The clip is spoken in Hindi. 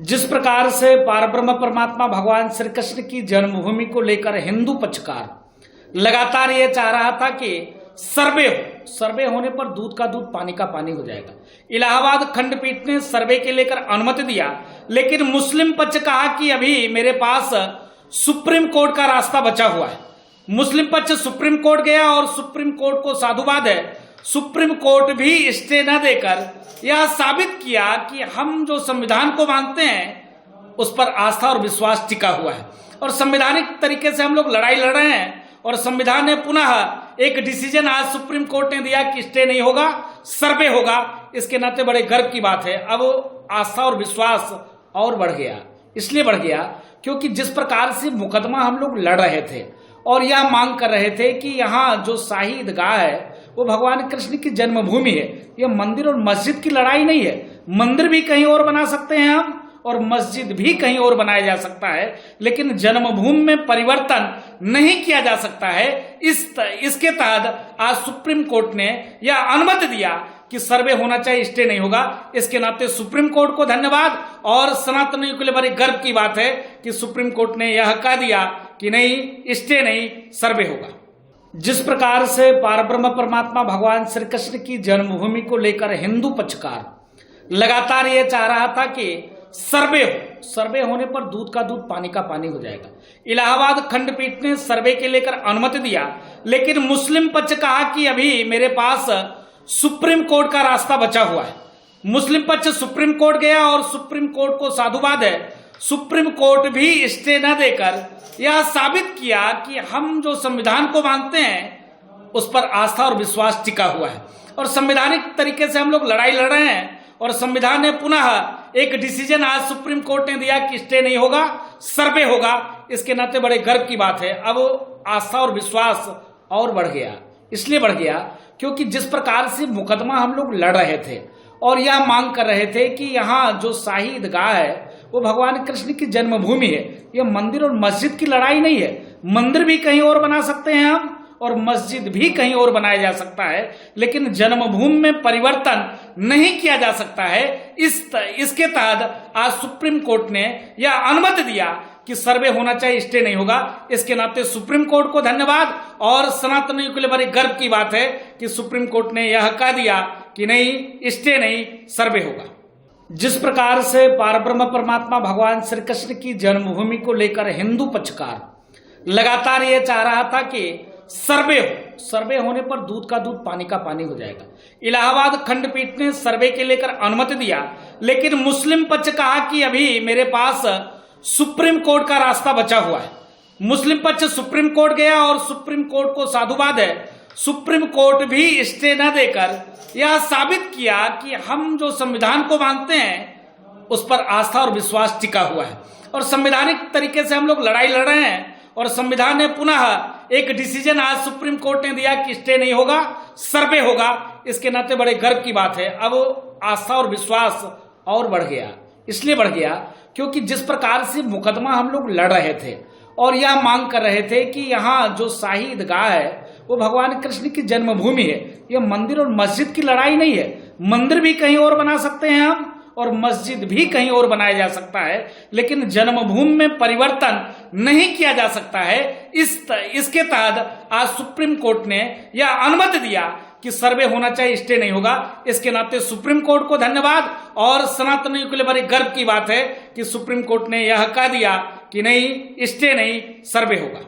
जिस प्रकार से पारब्रह्म परमात्मा भगवान श्री कृष्ण की जन्मभूमि को लेकर हिंदू पक्षकार लगातार ये चाह रहा था कि सर्वे होने पर दूध का दूध पानी का पानी हो जाएगा। इलाहाबाद खंडपीठ ने सर्वे के लेकर अनुमति दिया, लेकिन मुस्लिम पक्ष कहा कि अभी मेरे पास सुप्रीम कोर्ट का रास्ता बचा हुआ है। मुस्लिम पक्ष सुप्रीम कोर्ट गया और सुप्रीम कोर्ट को साधुवाद है, सुप्रीम कोर्ट भी स्टे न देकर यह साबित किया कि हम जो संविधान को मानते हैं उस पर आस्था और विश्वास टिका हुआ है और संवैधानिक तरीके से हम लोग लड़ाई लड़ रहे हैं। और संविधान ने पुनः एक डिसीजन आज सुप्रीम कोर्ट ने दिया कि स्टे नहीं होगा, सर्वे होगा। इसके नाते बड़े गर्व की बात है। अब आस्था और विश्वास और बढ़ गया, इसलिए बढ़ गया क्योंकि जिस प्रकार से मुकदमा हम लोग लड़ रहे थे और यह मांग कर रहे थे कि यहाँ जो शाही ईदगाह है वो भगवान कृष्ण की जन्मभूमि है। यह मंदिर और मस्जिद की लड़ाई नहीं है। मंदिर भी कहीं और बना सकते हैं हम और मस्जिद भी कहीं और बनाया जा सकता है, लेकिन जन्मभूमि में परिवर्तन नहीं किया जा सकता है। इसके तहत आज सुप्रीम कोर्ट ने यह अनुमति दिया कि सर्वे होना चाहिए, स्टे नहीं होगा। इसके नाते सुप्रीम कोर्ट को धन्यवाद और सनातनियों के लिए बड़ी गर्व की बात है कि सुप्रीम कोर्ट ने यह कह दिया कि नहीं, स्टे नहीं, सर्वे होगा। जिस प्रकार से पारब्रह्म परमात्मा भगवान श्री कृष्ण की जन्मभूमि को लेकर हिंदू पक्षकार लगातार ये चाह रहा था कि सर्वे होने पर दूध का दूध पानी का पानी हो जाएगा। इलाहाबाद खंडपीठ ने सर्वे के लेकर अनुमति दिया, लेकिन मुस्लिम पक्ष कहा कि अभी मेरे पास सुप्रीम कोर्ट का रास्ता बचा हुआ है। मुस्लिम पक्ष सुप्रीम कोर्ट गया और सुप्रीम कोर्ट को साधुवाद है, सुप्रीम कोर्ट भी स्टे न देकर यह साबित किया कि हम जो संविधान को मानते हैं उस पर आस्था और विश्वास टिका हुआ है और संवैधानिक तरीके से हम लोग लड़ाई लड़ रहे हैं। और संविधान ने पुनः एक डिसीजन आज सुप्रीम कोर्ट ने दिया कि स्टे नहीं होगा, सर्वे होगा। इसके नाते बड़े गर्व की बात है। अब आस्था और विश्वास और बढ़ गया, इसलिए बढ़ गया क्योंकि जिस प्रकार से मुकदमा हम लोग लड़ रहे थे और यह मांग कर रहे थे कि यहाँ जो शाही ईदगाह है वो भगवान कृष्ण की जन्मभूमि है। यह मंदिर और मस्जिद की लड़ाई नहीं है। मंदिर भी कहीं और बना सकते हैं हम और मस्जिद भी कहीं और बनाया जा सकता है, लेकिन जन्मभूमि में परिवर्तन नहीं किया जा सकता है। इसके तहत आज सुप्रीम कोर्ट ने यह अनुमति दिया कि सर्वे होना चाहिए, स्टे नहीं होगा। इसके नाते सुप्रीम कोर्ट को धन्यवाद और सनातनियों के लिए बड़ी गर्व की बात है कि सुप्रीम कोर्ट ने यह कह दिया कि नहीं, स्टे नहीं, सर्वे होगा। जिस प्रकार से पारब्रह्म परमात्मा भगवान श्री कृष्ण की जन्मभूमि को लेकर हिंदू पक्षकार लगातार ये चाह रहा था कि सर्वे होने पर दूध का दूध पानी का पानी हो जाएगा। इलाहाबाद खंडपीठ ने सर्वे के लेकर अनुमति दिया, लेकिन मुस्लिम पक्ष कहा कि अभी मेरे पास सुप्रीम कोर्ट का रास्ता बचा हुआ है। मुस्लिम पक्ष सुप्रीम कोर्ट गया और सुप्रीम कोर्ट को साधुवाद है, सुप्रीम कोर्ट भी स्टे न देकर यह साबित किया कि हम जो संविधान को मानते हैं उस पर आस्था और विश्वास टिका हुआ है और संवैधानिक तरीके से हम लोग लड़ाई लड़ रहे हैं। और संविधान ने पुनः एक डिसीजन आज सुप्रीम कोर्ट ने दिया कि स्टे नहीं होगा, सर्वे होगा। इसके नाते बड़े गर्व की बात है। अब आस्था और विश्वास और बढ़ गया, इसलिए बढ़ गया क्योंकि जिस प्रकार से मुकदमा हम लोग लड़ रहे थे और यह मांग कर रहे थे कि यहाँ जो शाही ईदगाह है वो भगवान कृष्ण की जन्मभूमि है। यह मंदिर और मस्जिद की लड़ाई नहीं है। मंदिर भी कहीं और बना सकते हैं हम और मस्जिद भी कहीं और बनाया जा सकता है, लेकिन जन्मभूमि में परिवर्तन नहीं किया जा सकता है। इसके तहत आज सुप्रीम कोर्ट ने यह अनुमति दिया कि सर्वे होना चाहिए, स्टे नहीं होगा। इसके नाते सुप्रीम कोर्ट को धन्यवाद और सनातनियों के लिए बड़ी गर्व की बात है कि सुप्रीम कोर्ट ने यह कह दिया कि नहीं, स्टे नहीं, सर्वे होगा।